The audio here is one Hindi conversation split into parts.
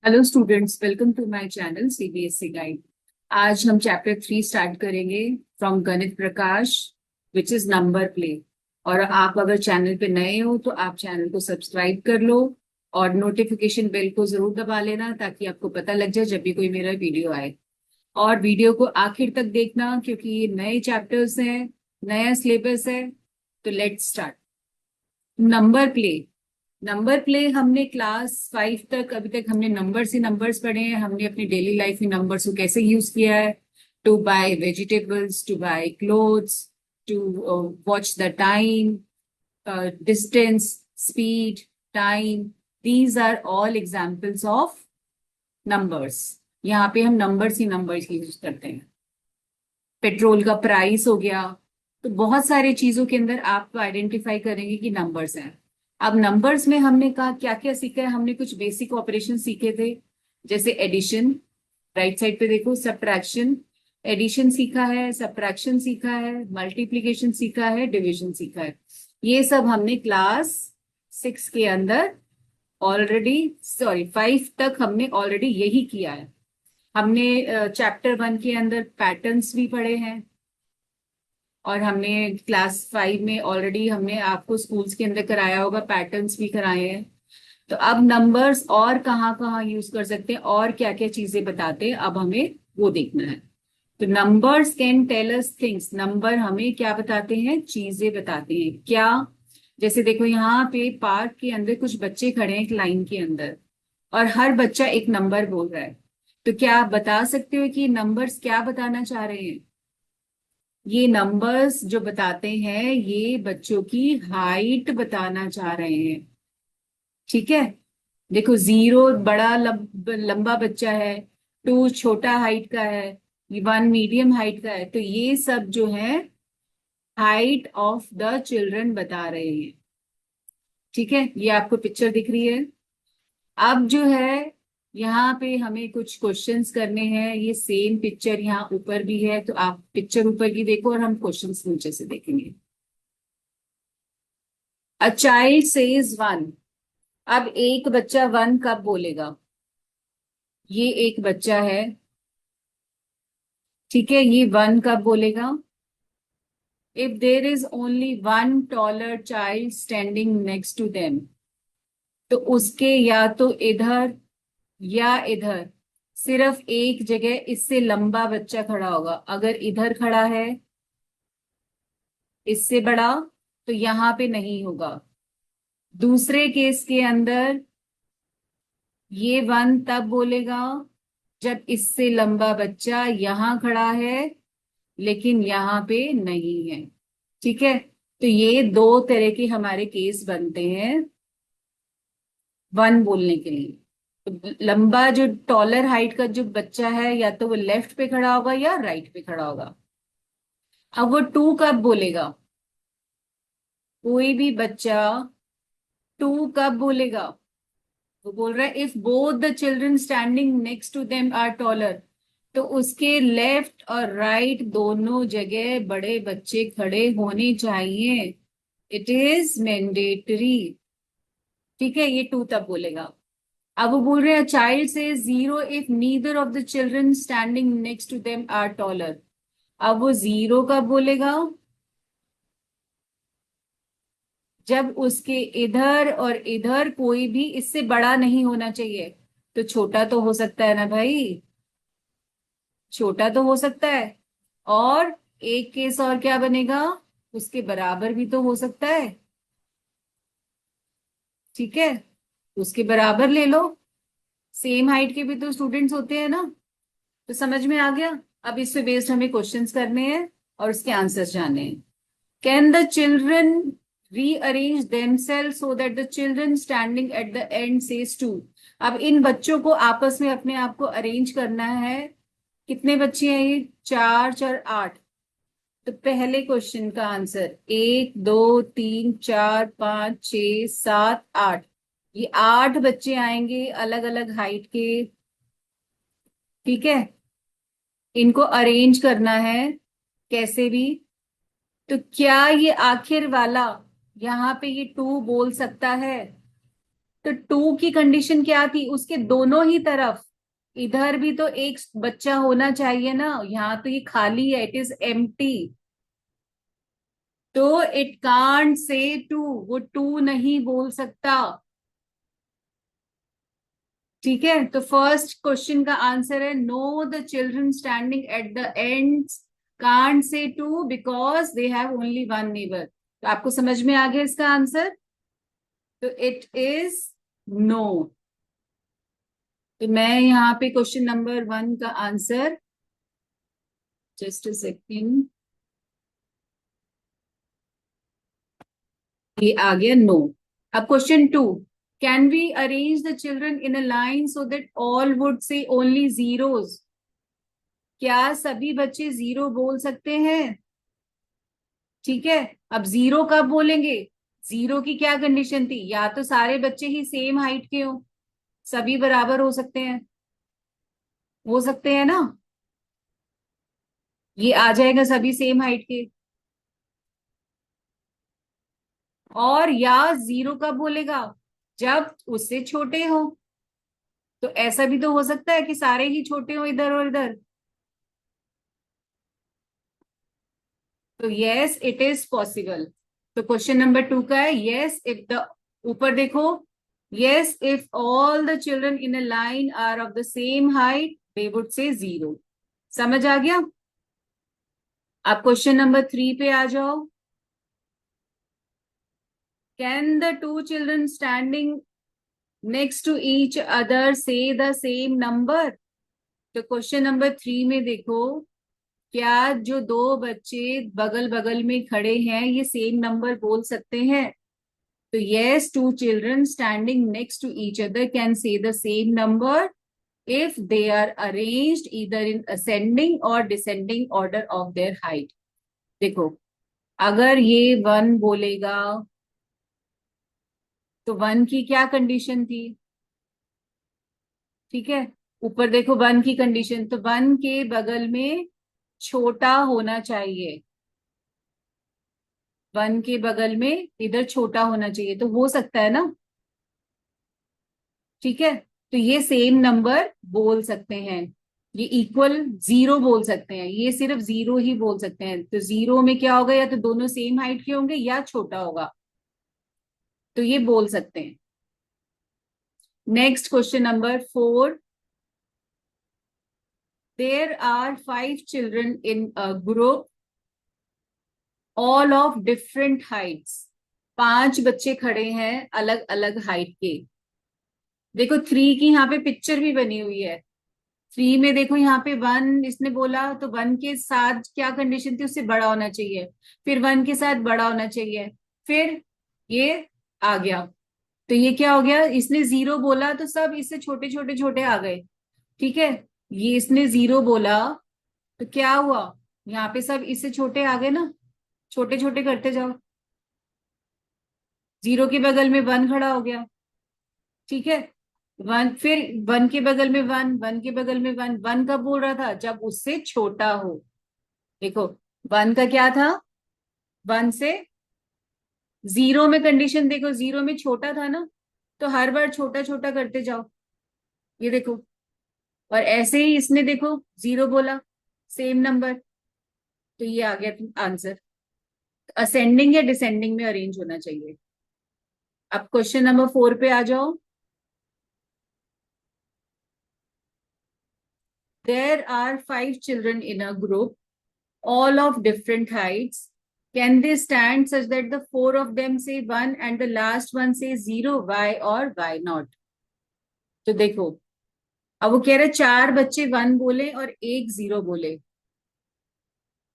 Hello students, welcome to my channel CBSE guide. आज हम चैप्टर 3 स्टार्ट करेंगे from Ganit Prakash, which is number play. और आप अगर चैनल पे नए हो तो आप चैनल को सब्सक्राइब कर लो और नोटिफिकेशन बेल को जरूर दबा लेना ताकि आपको पता लग जाए जब भी कोई मेरा वीडियो आए। और वीडियो को आखिर तक देखना क्योंकि ये नए चैप्टर्स हैं, नया सिलेबस है। तो let's start. Number play. Number play हमने क्लास 5 तक, अभी तक हमने नंबर्स ही नंबर्स पढ़े हैं। हमने अपनी डेली लाइफ में नंबर्स को कैसे यूज किया है, to buy vegetables, to buy clothes, to watch the time, distance, speed, time. These are all examples of numbers. यहाँ पे हम नंबर्स ही नंबर्स यूज करते हैं। पेट्रोल का प्राइस हो गया। तो बहुत सारी चीजों के अंदर आप आइडेंटिफाई करेंगे कि नंबर्स हैं। अब नंबर्स में हमने कहा क्या क्या सीखा है। हमने कुछ बेसिक ऑपरेशन सीखे थे, जैसे एडिशन। राइट साइड पे देखो, सब्ट्रैक्शन। एडिशन सीखा है, सब्ट्रैक्शन सीखा है, मल्टीप्लिकेशन सीखा है, डिवीजन सीखा है। ये सब हमने क्लास 6 के अंदर ऑलरेडी, सॉरी 5 तक हमने ऑलरेडी यही किया है। हमने चैप्टर 1 के अंदर पैटर्न्स भी पढ़े हैं। और हमने क्लास 5 में ऑलरेडी हमने आपको स्कूल्स के अंदर कराया होगा, पैटर्न्स भी कराए हैं। तो अब नंबर्स और कहाँ कहाँ यूज कर सकते हैं और क्या क्या चीजें बताते हैं, अब हमें वो देखना है। तो numbers can tell us things. Number हमें क्या बताते हैं, चीजें बताते हैं। क्या? जैसे देखो यहाँ पे पार्क के अंदर कुछ बच्चे खड़े हैं एक लाइन के अंदर, और हर बच्चा एक नंबर बोल रहा है। तो क्या आप बता सकते हो कि नंबर्स क्या बताना चाह रहे हैं? ये नंबर्स जो बताते हैं ये बच्चों की हाइट बताना चाह रहे हैं। ठीक है। देखो, 0 बड़ा लंबा बच्चा है, 2 छोटा हाइट का है, 1 मीडियम हाइट का है। तो ये सब जो है हाइट ऑफ द चिल्ड्रन बता रहे हैं। ठीक है, ये आपको पिक्चर दिख रही है। अब जो है यहाँ पे हमें कुछ क्वेश्चंस करने हैं। ये सेम पिक्चर यहाँ ऊपर भी है, तो आप पिक्चर ऊपर की देखो और हम क्वेश्चंस नीचे से देखेंगे। A child says 1। अब एक बच्चा 1 कब बोलेगा? ये एक बच्चा है, ठीक है, ये 1 कब बोलेगा? If there is only one taller child standing next to them, तो उसके या तो इधर या इधर सिर्फ एक जगह इससे लंबा बच्चा खड़ा होगा। अगर इधर खड़ा है इससे बड़ा, तो यहाँ पे नहीं होगा। दूसरे केस के अंदर ये 1 तब बोलेगा जब इससे लंबा बच्चा यहाँ खड़ा है लेकिन यहाँ पे नहीं है। ठीक है। तो ये दो तरह के हमारे केस बनते हैं 1 बोलने के लिए। तो लंबा जो टॉलर हाइट का जो बच्चा है या तो वो लेफ्ट पे खड़ा होगा या राइट पे खड़ा होगा। अब वो 2 कब बोलेगा? कोई भी बच्चा 2 कब बोलेगा? वो बोल रहा है if both the children standing next to them are taller, तो उसके लेफ्ट और राइट दोनों जगह बड़े बच्चे खड़े होने चाहिए। It is mandatory. ठीक है, ये 2 तब बोलेगा। अब वो बोल रहे हैं चाइल्ड से 0 if neither of the children standing next to them are taller. अब वो 0 कब बोलेगा? जब उसके इधर और इधर कोई भी इससे बड़ा नहीं होना चाहिए। तो छोटा तो हो सकता है ना भाई, छोटा तो हो सकता है। और एक केस और क्या बनेगा, उसके बराबर भी तो हो सकता है। ठीक है, उसके बराबर ले लो। सेम हाइट के भी तो स्टूडेंट्स होते हैं ना। तो समझ में आ गया। अब इस पे बेस्ड हमें क्वेश्चंस करने हैं और उसके आंसर्स जानने हैं। Can the children rearrange themselves so that the children standing at the end says 2। अब इन बच्चों को आपस में अपने आप को अरेंज करना है। कितने बच्चे हैं ये? 4 4 8। तो पहले क्वेश्चन का आंसर 1 2 3 4 5 6 7 8। ये 8 बच्चे आएंगे अलग अलग हाइट के। ठीक है, इनको अरेंज करना है कैसे भी। तो क्या ये आखिर वाला यहाँ पे ये 2 बोल सकता है? तो टू की कंडीशन क्या थी, उसके दोनों ही तरफ, इधर भी तो एक बच्चा होना चाहिए ना, यहाँ तो ये खाली है, इट इज एम्प्टी, तो इट कांट से टू, वो टू नहीं बोल सकता। ठीक है, तो फर्स्ट क्वेश्चन का आंसर है no, the children standing at the ends can't say two because they have only one neighbour. तो आपको समझ में आ गया इसका आंसर, तो इट इज नो। तो मैं यहाँ पे क्वेश्चन नंबर 1 का आंसर, जस्ट अ सेकेंड, ये आ गया नो। अब question 2, can we arrange the children in a line so that all would say only zeros? क्या सभी बच्चे जीरो बोल सकते हैं? ठीक है, अब जीरो कब बोलेंगे? जीरो की क्या कंडीशन थी, या तो सारे बच्चे ही सेम हाइट के हो, सभी बराबर हो सकते हैं ना, ये आ जाएगा सभी सेम हाइट के। और या जीरो कब बोलेगा, जब उससे छोटे हो, तो ऐसा भी तो हो सकता है कि सारे ही छोटे हो इधर और इधर। तो यस इट इज पॉसिबल। तो क्वेश्चन नंबर 2 का है यस इफ द, ऊपर देखो, yes if all the children in a line are of the same height they would say zero. समझ आ गया? आप क्वेश्चन नंबर 3 पे आ जाओ। Can the two children standing next to each other say the same number? तो क्वेश्चन नंबर 3 में देखो, क्या जो दो बच्चे बगल बगल में खड़े हैं ये सेम नंबर बोल सकते हैं? तो yes, two children standing next to each other can say the same number if they are arranged either in ascending or descending order of their height. देखो, अगर ये वन बोलेगा तो वन की क्या कंडीशन थी? ठीक है, ऊपर देखो वन की कंडीशन, तो वन के बगल में छोटा होना चाहिए, वन के बगल में इधर छोटा होना चाहिए, तो हो सकता है ना। ठीक है, तो ये सेम नंबर बोल सकते हैं, ये इक्वल जीरो बोल सकते हैं, ये सिर्फ जीरो ही बोल सकते हैं। तो जीरो में क्या होगा, या तो दोनों सेम हाइट के होंगे या छोटा होगा, तो ये बोल सकते हैं। Next question number 4, there are 5 children in a group all of different heights. 5 बच्चे खड़े हैं अलग अलग हाइट के। देखो 3 की यहाँ पे पिक्चर भी बनी हुई है। 3 में देखो यहाँ पे 1 इसने बोला, तो 1 के साथ क्या कंडीशन थी, उससे बड़ा होना चाहिए, फिर 1 के साथ बड़ा होना चाहिए, फिर ये आ गया। तो ये क्या हो गया, इसने जीरो बोला तो सब इससे छोटे छोटे छोटे आ गए। ठीक है, ये इसने जीरो बोला तो क्या हुआ, यहाँ पे सब इससे छोटे आ गए ना, छोटे छोटे करते जाओ, जीरो के बगल में 1 खड़ा हो गया। ठीक है, 1, फिर 1 के बगल में 1, 1 के बगल में 1, 1 कब बोल रहा था, जब उससे छोटा हो। देखो 1 का क्या था, 1 से जीरो में कंडीशन देखो, जीरो में छोटा था ना, तो हर बार छोटा छोटा करते जाओ, ये देखो। और ऐसे ही इसने देखो जीरो बोला, सेम नंबर, तो ये आ गया आंसर। असेंडिंग या डिसेंडिंग में अरेंज होना चाहिए। अब क्वेश्चन नंबर 4 पे आ जाओ। There are 5 children in a group all of different heights. Can they stand such that the 4 of them say 1 and the last one says 0? Why or why not? तो देखो, अब वो कह रहे 4 बच्चे 1 बोले और एक 0 बोले,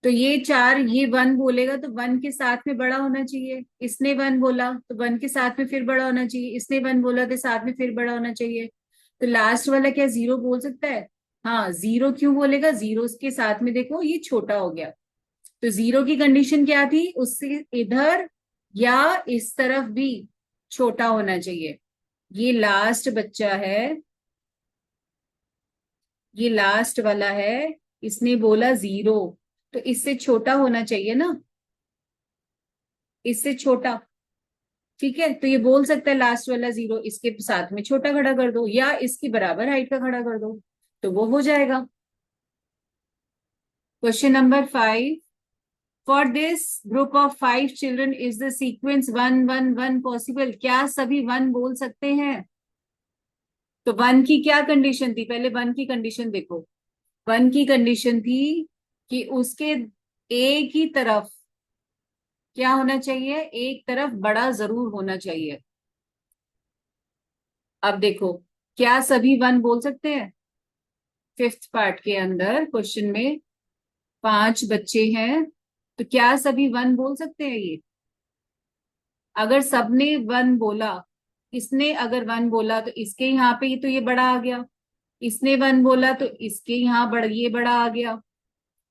तो ये 4, ये 1 बोलेगा तो 1 के साथ में बड़ा होना चाहिए, इसने 1 बोला तो 1 के साथ में फिर बड़ा होना चाहिए, इसने 1 बोला तो साथ में फिर बड़ा होना चाहिए। तो लास्ट वाला क्या 0 बोल सकता है? हाँ, 0 क्यों बोलेगा, जीरो के साथ में देखो ये छोटा हो गया, तो जीरो की कंडीशन क्या थी, उससे इधर या इस तरफ भी छोटा होना चाहिए। ये लास्ट बच्चा है, ये लास्ट वाला है, इसने बोला 0, तो इससे छोटा होना चाहिए ना, इससे छोटा। ठीक है, तो ये बोल सकता है लास्ट वाला जीरो इसके साथ में छोटा खड़ा कर दो या इसकी बराबर हाइट का खड़ा कर दो, तो वो हो जाएगा। Question number 5, for this group of 5 children is the sequence 1 1 1 possible? क्या सभी 1 बोल सकते हैं? तो 1 की क्या कंडीशन थी, पहले 1 की कंडीशन देखो। 1 की कंडीशन थी कि उसके एक ही तरफ क्या होना चाहिए, एक तरफ बड़ा जरूर होना चाहिए। अब देखो, क्या सभी 1 बोल सकते हैं? फिफ्थ पार्ट के अंदर क्वेश्चन में 5 बच्चे हैं, तो क्या सभी 1 बोल सकते हैं ये? अगर सबने 1 बोला, इसने अगर 1 बोला तो इसके यहाँ पे तो ये बड़ा आ गया, इसने 1 बोला तो इसके यहाँ ये बड़ा आ गया,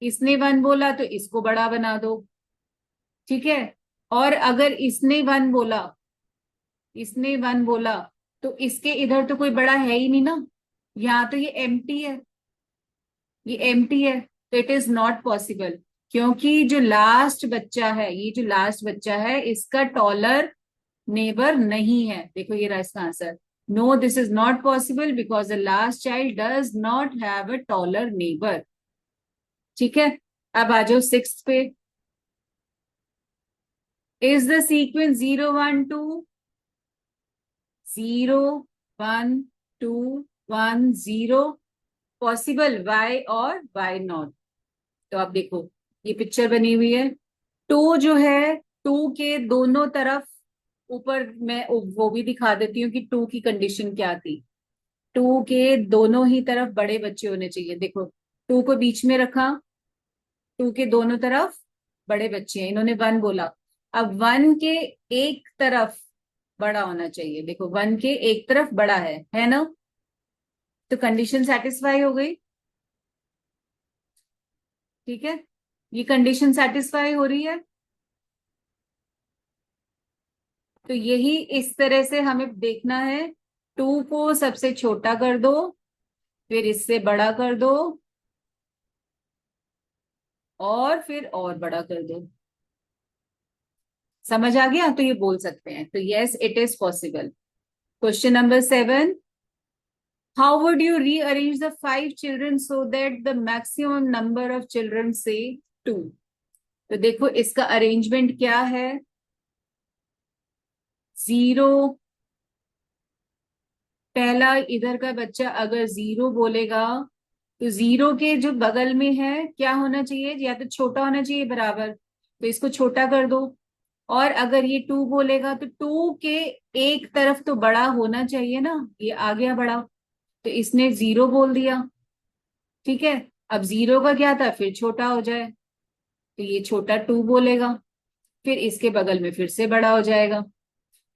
इसने 1 बोला तो इसको बड़ा बना दो। ठीक है, और अगर इसने 1 बोला, इसने 1 बोला तो इसके इधर तो कोई बड़ा है ही नहीं ना, यहाँ तो ये एम्प्टी है, ये एम्प्टी है, तो इट इज नॉट पॉसिबल। क्योंकि जो लास्ट बच्चा है, ये जो लास्ट बच्चा है इसका टॉलर नेबर नहीं है। देखो ये रहा इसका answer, no this is not possible because the last child does not have a taller neighbour. ठीक है, अब आ जाओ 6 पे। Is the sequence 0 1 2, 0 1 2 1 0 possible, why और वाई नॉट? तो आप देखो ये पिक्चर बनी हुई है, टू जो है, टू के दोनों तरफ, ऊपर मैं वो भी दिखा देती हूँ कि टू की कंडीशन क्या थी। टू के दोनों ही तरफ बड़े बच्चे होने चाहिए। देखो, टू को बीच में रखा, टू के दोनों तरफ बड़े बच्चे हैं, इन्होंने 1 बोला। अब 1 के एक तरफ बड़ा होना चाहिए, देखो 1 के एक तरफ बड़ा है ना, तो कंडीशन सेटिस्फाई हो गई। ठीक है, ये कंडीशन सेटिस्फाई हो रही है, तो यही इस तरह से हमें देखना है। 2 को सबसे छोटा कर दो, फिर इससे बड़ा कर दो, और फिर और बड़ा कर दो। समझ आ गया? तो ये बोल सकते हैं, तो yes it is possible. Question number 7, how would you rearrange the 5 children so that the maximum number of children से 2? तो देखो इसका अरेंजमेंट क्या है, 0, पहला इधर का बच्चा अगर 0 बोलेगा तो 0 के जो बगल में है क्या होना चाहिए, या तो छोटा होना चाहिए बराबर, तो इसको छोटा कर दो। और अगर ये 2 बोलेगा तो 2 के एक तरफ तो बड़ा होना चाहिए ना, ये आ गया बड़ा, तो इसने 0 बोल दिया। ठीक है, अब 0 का क्या था, फिर छोटा हो जाए, तो ये छोटा 2 बोलेगा, फिर इसके बगल में फिर से बड़ा हो जाएगा,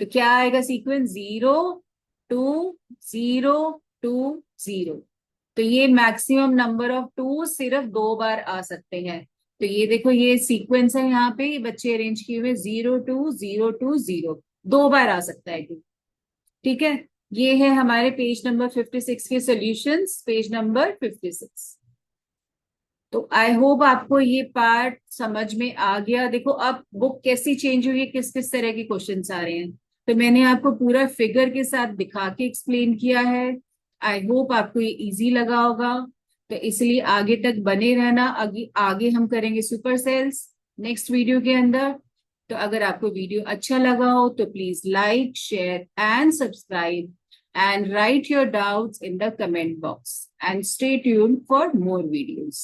तो क्या आएगा सीक्वेंस, 0 2 0 2 0। तो ये मैक्सिमम नंबर ऑफ 2 सिर्फ 2 बार आ सकते हैं। तो ये देखो ये सीक्वेंस है, यहाँ पे ये बच्चे अरेंज किए हुए 0 2 0 2 0, 2 बार आ सकता है 2। ठीक है, ये है हमारे पेज नंबर 56 के सॉल्यूशंस, पेज नंबर 56। तो आई होप आपको ये पार्ट समझ में आ गया। देखो अब बुक कैसी चेंज हुई है, किस किस तरह के क्वेश्चंस आ रहे हैं, तो मैंने आपको पूरा फिगर के साथ दिखा के एक्सप्लेन किया है। आई होप आपको ये इजी लगा होगा, तो इसलिए आगे तक बने रहना। आगे आगे हम करेंगे सुपर सेल्स नेक्स्ट वीडियो के अंदर। तो अगर आपको वीडियो अच्छा लगा हो तो please like share and subscribe and write your doubts in the comment box and stay tuned for more videos.